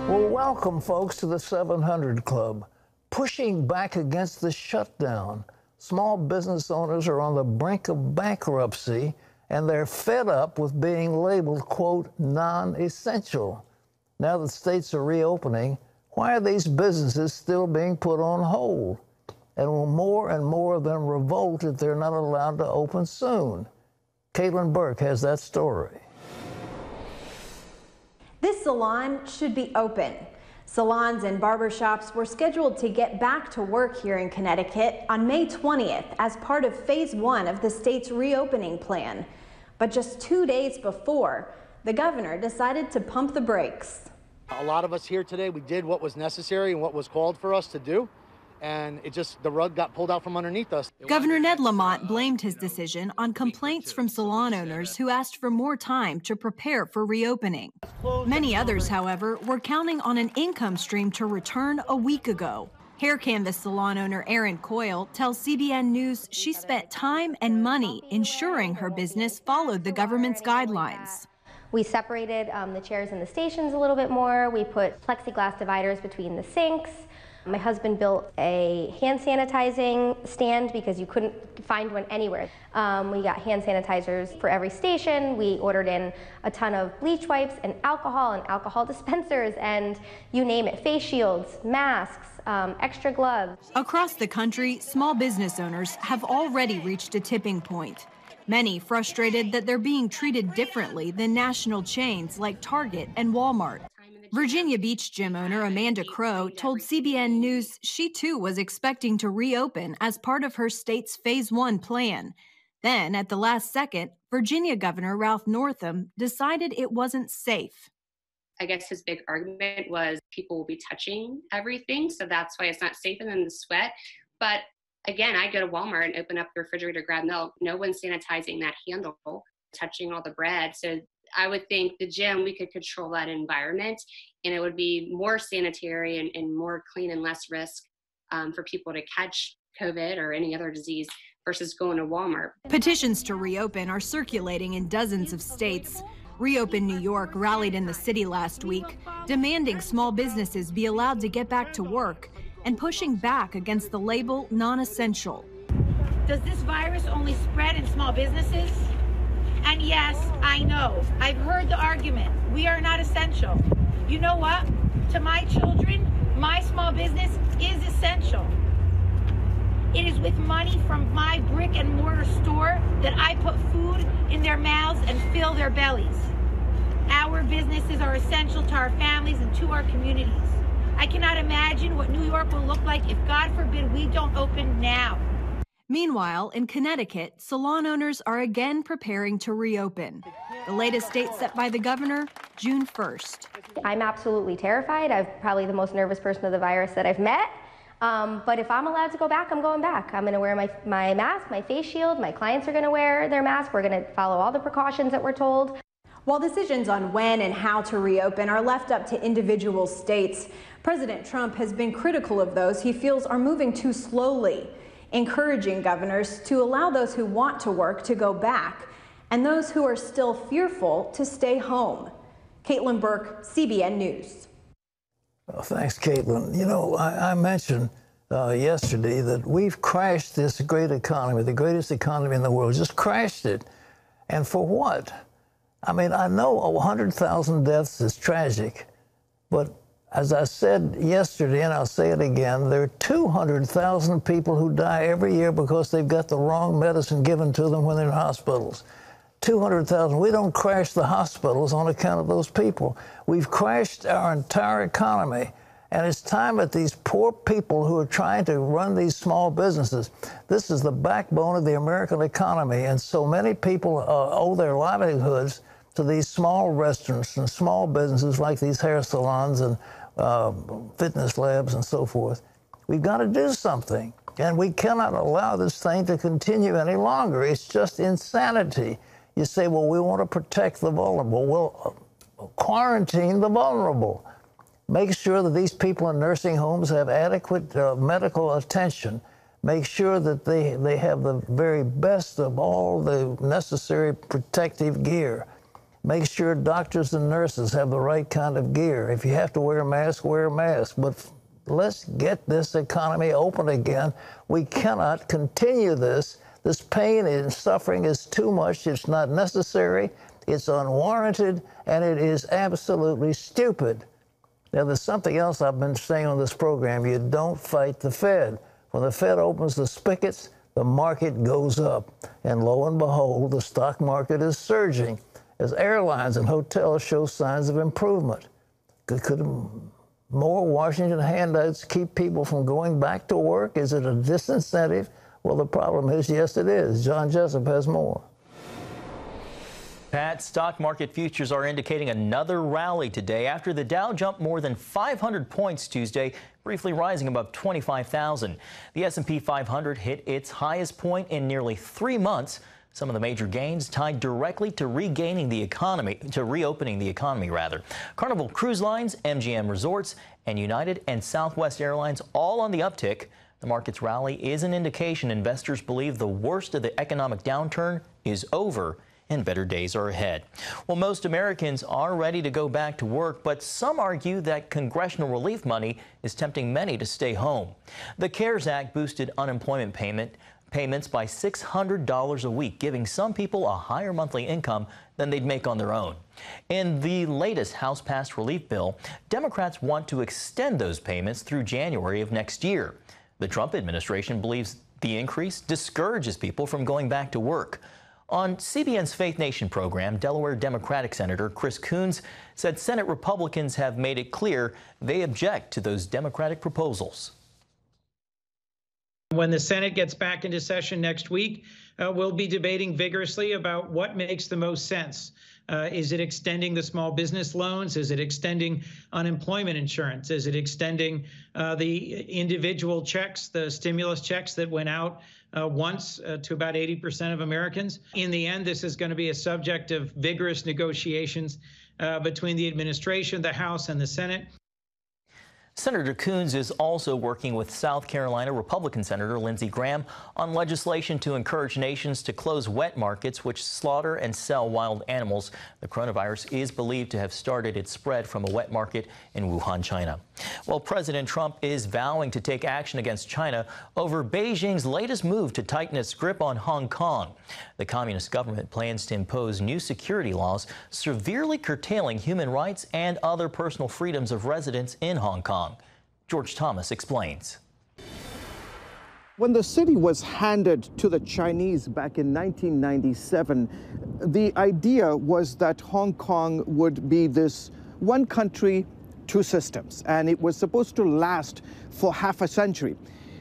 Well, welcome, folks, to the 700 Club. Pushing back against the shutdown. Small business owners are on the brink of bankruptcy, and they're fed up with being labeled, quote, non-essential. Now that states are reopening, why are these businesses still being put on hold? And will more and more of them revolt if they're not allowed to open soon? Caitlin Burke has that story. This salon should be open. Salons and barbershops were scheduled to get back to work here in Connecticut on May 20th as part of phase 1 of the state's reopening plan. But just 2 days before, the governor decided to pump the brakes. A lot of us here today, we did what was necessary and what was called for us to do. And the rug got pulled out from underneath us. Governor Ned Lamont blamed his decision on complaints from salon owners who asked for more time to prepare for reopening. Many others, however, were counting on an income stream to return a week ago. Hair canvas salon owner Erin Coyle tells CBN News she spent time and money ensuring her business followed the government's guidelines. We separated the chairs in the stations a little bit more. We put plexiglass dividers between the sinks. My husband built a hand sanitizing stand because you couldn't find one anywhere. We got hand sanitizers for every station. We ordered in a ton of bleach wipes and alcohol dispensers and you name it, face shields, masks, extra gloves. Across the country, small business owners have already reached a tipping point. Many frustrated that they're being treated differently than national chains like Target and Walmart. Virginia Beach gym owner Amanda Crow told CBN News she too was expecting to reopen as part of her state's phase 1 plan. Then, at the last second, Virginia Governor Ralph Northam decided it wasn't safe. I guess his big argument was people will be touching everything, so that's why it's not safe, and then the sweat. But again, I go to Walmart and open up the refrigerator to grab milk. No one's sanitizing that handle, touching all the bread. So I would think the gym, we could control that environment and it would be more sanitary and more clean and less risk for people to catch COVID or any other disease versus going to Walmart. Petitions to reopen are circulating in dozens of states. Reopen New York rallied in the city last week, demanding small businesses be allowed to get back to work and pushing back against the label non-essential. Does this virus only spread in small businesses? And yes, I know. I've heard the argument. We are not essential. You know what? To my children, my small business is essential. It is with money from my brick and mortar store that I put food in their mouths and fill their bellies. Our businesses are essential to our families and to our communities. I cannot imagine what New York will look like if, God forbid, we don't open now. Meanwhile, in Connecticut, salon owners are again preparing to reopen. The latest date set by the governor, June 1st. I'm absolutely terrified. I'm probably the most nervous person of the virus that I've met. But if I'm allowed to go back, I'm going back. I'm going to wear my mask, my face shield. My clients are going to wear their mask. We're going to follow all the precautions that we're told. While decisions on when and how to reopen are left up to individual states, President Trump has been critical of those he feels are moving too slowly, encouraging governors to allow those who want to work to go back and those who are still fearful to stay home. Caitlin Burke, CBN News. Well, thanks, Caitlin. You know, I mentioned yesterday that we've crashed this great economy, the greatest economy in the world, just crashed it. And for what? I mean, I know 100,000 deaths is tragic, but as I said yesterday, and I'll say it again, there are 200,000 people who die every year because they've got the wrong medicine given to them when they're in hospitals. 200,000. We don't crash the hospitals on account of those people. We've crashed our entire economy, and it's time that these poor people who are trying to run these small businesses, this is the backbone of the American economy, and so many people owe their livelihoods to these small restaurants and small businesses like these hair salons and fitness labs and so forth. We've got to do something, and we cannot allow this thing to continue any longer. It's just insanity. You say, well, we want to protect the vulnerable. Well, quarantine the vulnerable. Make sure that these people in nursing homes have adequate medical attention. Make sure that they have the very best of all the necessary protective gear. Make sure doctors and nurses have the right kind of gear. If you have to wear a mask, wear a mask. But let's get this economy open again. We cannot continue this. This pain and suffering is too much. It's not necessary. It's unwarranted, and it is absolutely stupid. Now, there's something else I've been saying on this program. You don't fight the Fed. When the Fed opens the spigots, the market goes up. And lo and behold, the stock market is surging as airlines and hotels show signs of improvement. Could more Washington handouts keep people from going back to work? Is it a disincentive? Well, the problem is, yes, it is. John Jessup has more. Pat, stock market futures are indicating another rally today after the Dow jumped more than 500 points Tuesday, briefly rising above 25,000. The S&P 500 hit its highest point in nearly 3 months. Some of the major gains tied directly to reopening the economy, Carnival Cruise Lines, MGM Resorts, and United and Southwest Airlines all on the uptick. The market's rally is an indication investors believe the worst of the economic downturn is over and better days are ahead. Well, most Americans are ready to go back to work, but some argue that congressional relief money is tempting many to stay home. The CARES Act boosted unemployment payments by $600 a week, giving some people a higher monthly income than they'd make on their own. In the latest House-passed relief bill, Democrats want to extend those payments through January of next year. The Trump administration believes the increase discourages people from going back to work. On CBN's Faith Nation program, Delaware Democratic Senator Chris Coons said Senate Republicans have made it clear they object to those Democratic proposals. When the Senate gets back into session next week, we'll be debating vigorously about what makes the most sense. Is it extending the small business loans? Is it extending unemployment insurance? Is it extending the individual checks, the stimulus checks that went out once to about 80% of Americans? In the end, this is going to be a subject of vigorous negotiations between the administration, the House, and the Senate. Senator Coons is also working with South Carolina Republican Senator Lindsey Graham on legislation to encourage nations to close wet markets which slaughter and sell wild animals. The coronavirus is believed to have started its spread from a wet market in Wuhan, China. Well, President Trump is vowing to take action against China over Beijing's latest move to tighten its grip on Hong Kong. The communist government plans to impose new security laws severely curtailing human rights and other personal freedoms of residents in Hong Kong. George Thomas explains. When the city was handed to the Chinese back in 1997, the idea was that Hong Kong would be this one country, two systems, and it was supposed to last for half a century.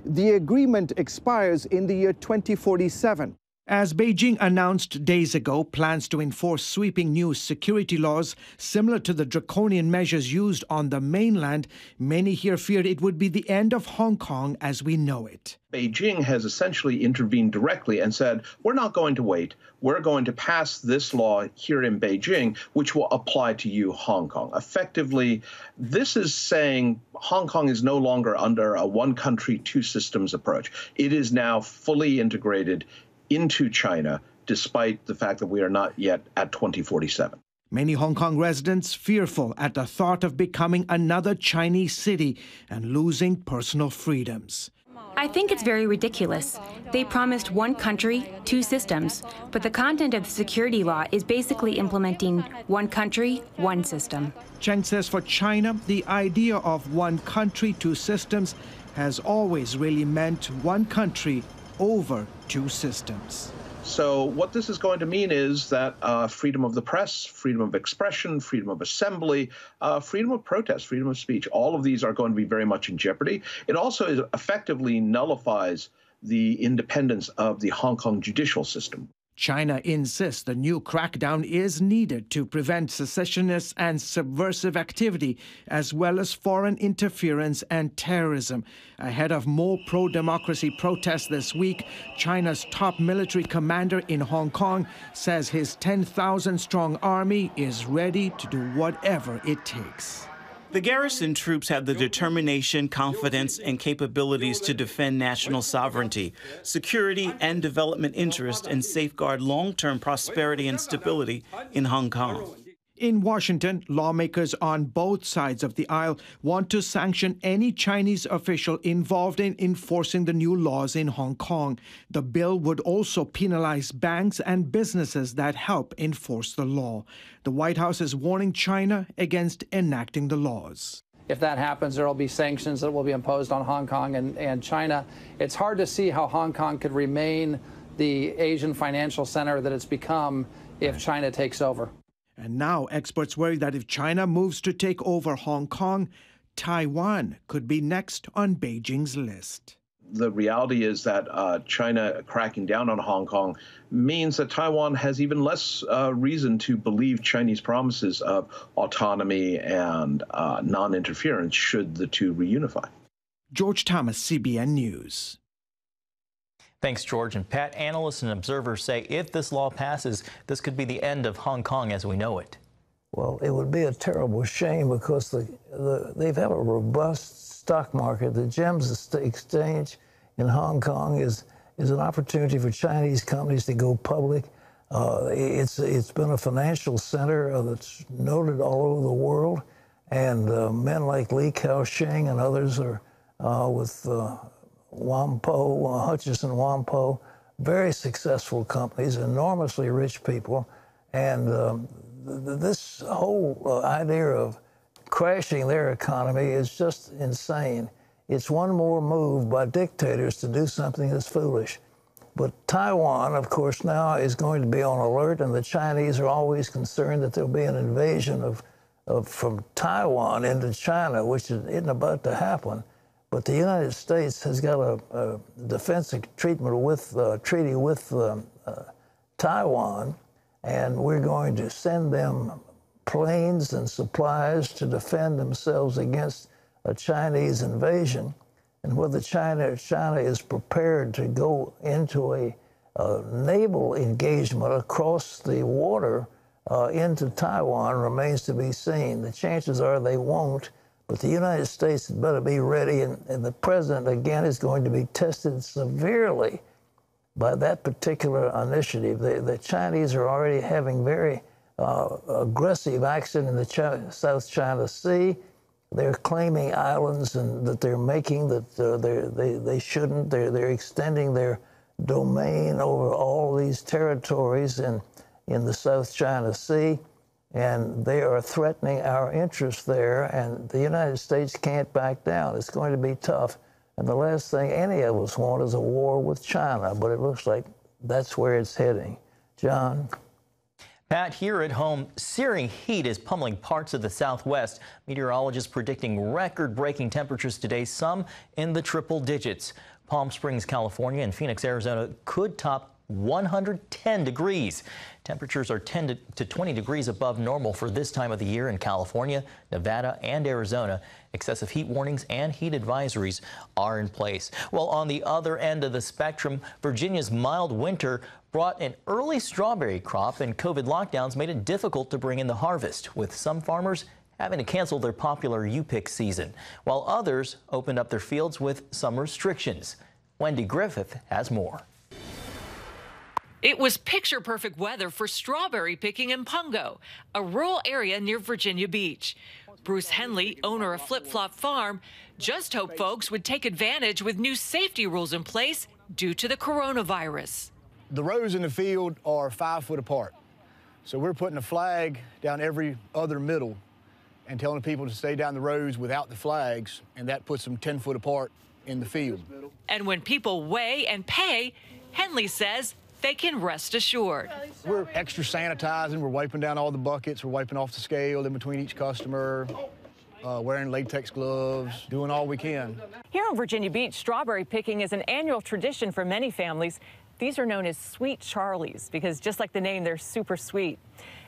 The agreement expires in the year 2047. As Beijing announced days ago plans to enforce sweeping new security laws similar to the draconian measures used on the mainland, many here feared it would be the end of Hong Kong as we know it. Beijing has essentially intervened directly and said, we're not going to wait. We're going to pass this law here in Beijing, which will apply to you, Hong Kong. Effectively, this is saying Hong Kong is no longer under a one country, two systems approach. It is now fully integrated into China, despite the fact that we are not yet at 2047. Many Hong Kong residents fearful at the thought of becoming another Chinese city and losing personal freedoms. I think it's very ridiculous. They promised one country, two systems, but the content of the security law is basically implementing one country, one system. Cheng says for China, the idea of one country, two systems has always really meant one country over two systems. So what this is going to mean is that freedom of the press, freedom of expression, freedom of assembly, freedom of protest, freedom of speech, all of these are going to be very much in jeopardy. It also effectively nullifies the independence of the Hong Kong judicial system. China insists the new crackdown is needed to prevent secessionist and subversive activity, as well as foreign interference and terrorism. Ahead of more pro-democracy protests this week, China's top military commander in Hong Kong says his 10,000-strong army is ready to do whatever it takes. The garrison troops have the determination, confidence, and capabilities to defend national sovereignty, security, and development interests and safeguard long-term prosperity and stability in Hong Kong. In Washington, lawmakers on both sides of the aisle want to sanction any Chinese official involved in enforcing the new laws in Hong Kong. The bill would also penalize banks and businesses that help enforce the law. The White House is warning China against enacting the laws. If that happens, there will be sanctions that will be imposed on Hong Kong and China. It's hard to see how Hong Kong could remain the Asian financial center that it's become if China takes over. And now experts worry that if China moves to take over Hong Kong, Taiwan could be next on Beijing's list. The reality is that China cracking down on Hong Kong means that Taiwan has even less reason to believe Chinese promises of autonomy and non-interference should the two reunify. George Thomas, CBN News. Thanks, George. And Pat, analysts and observers say if this law passes, this could be the end of Hong Kong as we know it. Well, it would be a terrible shame because they've had a robust stock market. The Gems Exchange in Hong Kong is an opportunity for Chinese companies to go public. It's been a financial center that's noted all over the world, and men like Li Kaosheng and others are with Hutchison Whampoa, very successful companies, enormously rich people, and this whole idea of crashing their economy is just insane. It's one more move by dictators to do something that's foolish. But Taiwan, of course, now is going to be on alert, and the Chinese are always concerned that there'll be an invasion from Taiwan into China, which isn't about to happen. But the United States has got a defensive treaty with Taiwan, and we're going to send them planes and supplies to defend themselves against a Chinese invasion. And whether China is prepared to go into a naval engagement across the water into Taiwan remains to be seen. The chances are they won't. But the United States had better be ready, and the president, again, is going to be tested severely by that particular initiative. The Chinese are already having very aggressive action in the South China Sea. They're claiming islands and that they're making that they shouldn't. They're extending their domain over all these territories in the South China Sea. And they are threatening our interests there, and the United States can't back down. It's going to be tough. And the last thing any of us want is a war with China, but it looks like that's where it's heading. John? Pat, here at home, searing heat is pummeling parts of the Southwest. Meteorologists predicting record-breaking temperatures today, some in the triple digits. Palm Springs, California, and Phoenix, Arizona could top 110 degrees. Temperatures are 10 to 20 degrees above normal for this time of the year in California, Nevada, and Arizona. Excessive heat warnings and heat advisories are in place. Well, on the other end of the spectrum, Virginia's mild winter brought an early strawberry crop, and COVID lockdowns made it difficult to bring in the harvest, with some farmers having to cancel their popular U-pick season, while others opened up their fields with some restrictions. Wendy Griffith has more. It was picture-perfect weather for strawberry picking in Pungo, a rural area near Virginia Beach. Bruce Henley, owner of Flip Flop Farm, just hoped folks would take advantage with new safety rules in place due to the coronavirus. The rows in the field are 5 foot apart. So we're putting a flag down every other middle and telling people to stay down the rows without the flags, and that puts them 10 foot apart in the field. And when people weigh and pay, Henley says they can rest assured. We're extra sanitizing, we're wiping down all the buckets, we're wiping off the scale in between each customer, wearing latex gloves, doing all we can. Here on Virginia Beach, strawberry picking is an annual tradition for many families. These are known as Sweet Charlies because just like the name, they're super sweet.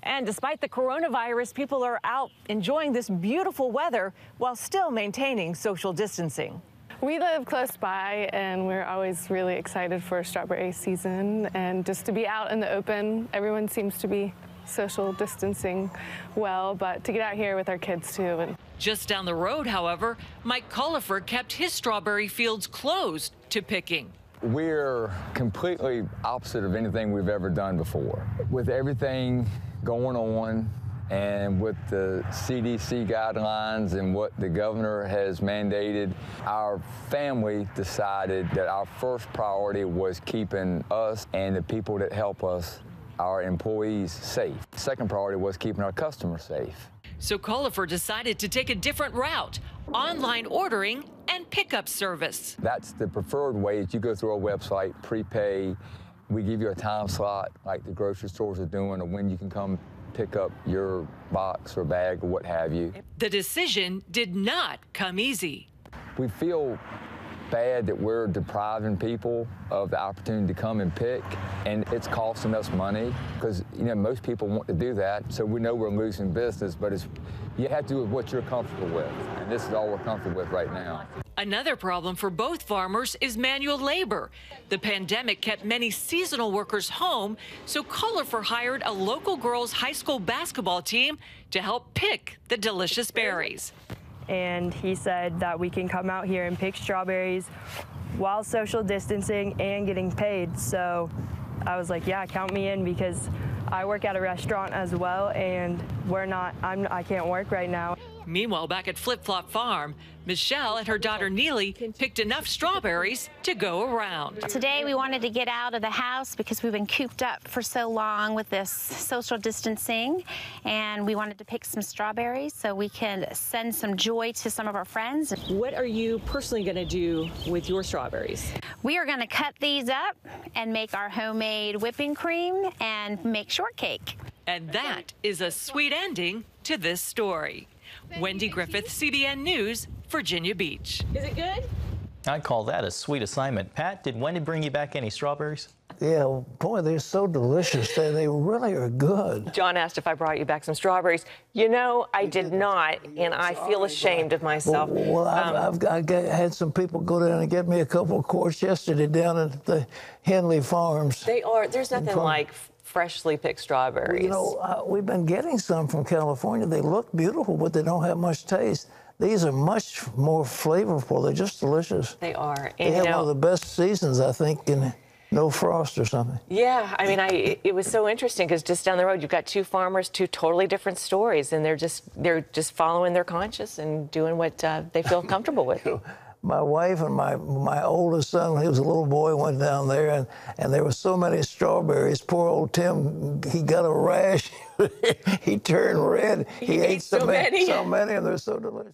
And despite the coronavirus, people are out enjoying this beautiful weather while still maintaining social distancing. We live close by, and we're always really excited for strawberry season and just to be out in the open. Everyone seems to be social distancing well, but to get out here with our kids too and Just down the road, however, Mike Culliford kept his strawberry fields closed to picking. We're completely opposite of anything we've ever done before. With everything going on and with the CDC guidelines and what the governor has mandated, our family decided that our first priority was keeping us and the people that help us, our employees, safe. Second priority was keeping our customers safe. So Culliford decided to take a different route, online ordering and pickup service. That's the preferred way. Is you go through our website, prepay. We give you a time slot like the grocery stores are doing, of when you can come pick up your box or bag or what have you. The decision did not come easy. We feel bad that we're depriving people of the opportunity to come and pick, and it's costing us money because, you know, most people want to do that, so we know we're losing business, but you have to do what you're comfortable with, and this is all we're comfortable with right now. Another problem for both farmers is manual labor. The pandemic kept many seasonal workers home, so Culliford hired a local girls' high school basketball team to help pick the delicious berries. And he said that we can come out here and pick strawberries while social distancing and getting paid. So I was like, yeah, count me in, because I work at a restaurant as well, and I can't work right now. Meanwhile, back at Flip Flop Farm, Michelle and her daughter Neely picked enough strawberries to go around. Today we wanted to get out of the house because we've been cooped up for so long with this social distancing, and we wanted to pick some strawberries so we can send some joy to some of our friends. What are you personally going to do with your strawberries? We are going to cut these up and make our homemade whipping cream and make shortcake. And that is a sweet ending to this story. Wendy Griffith, CBN News, Virginia Beach. Is it good? I'd call that a sweet assignment. Pat, did Wendy bring you back any strawberries? Yeah, boy, they're so delicious. They really are good. John asked if I brought you back some strawberries. You know, I did not, and I feel ashamed of myself. Well, I had some people go down and get me a couple of quarts yesterday down at the Henley Farms. There's nothing like freshly picked strawberries. You know, we've been getting some from California. They look beautiful, but they don't have much taste. These are much more flavorful. They're just delicious. They are. And they have one of the best seasons, I think, in no frost or something. Yeah, I mean, it was so interesting because just down the road, you've got two farmers, two totally different stories, and they're just following their conscience and doing what they feel comfortable with. My wife and my oldest son, when he was a little boy, went down there, and there were so many strawberries. Poor old Tim, he got a rash. He turned red. He ate so many, and they're so delicious.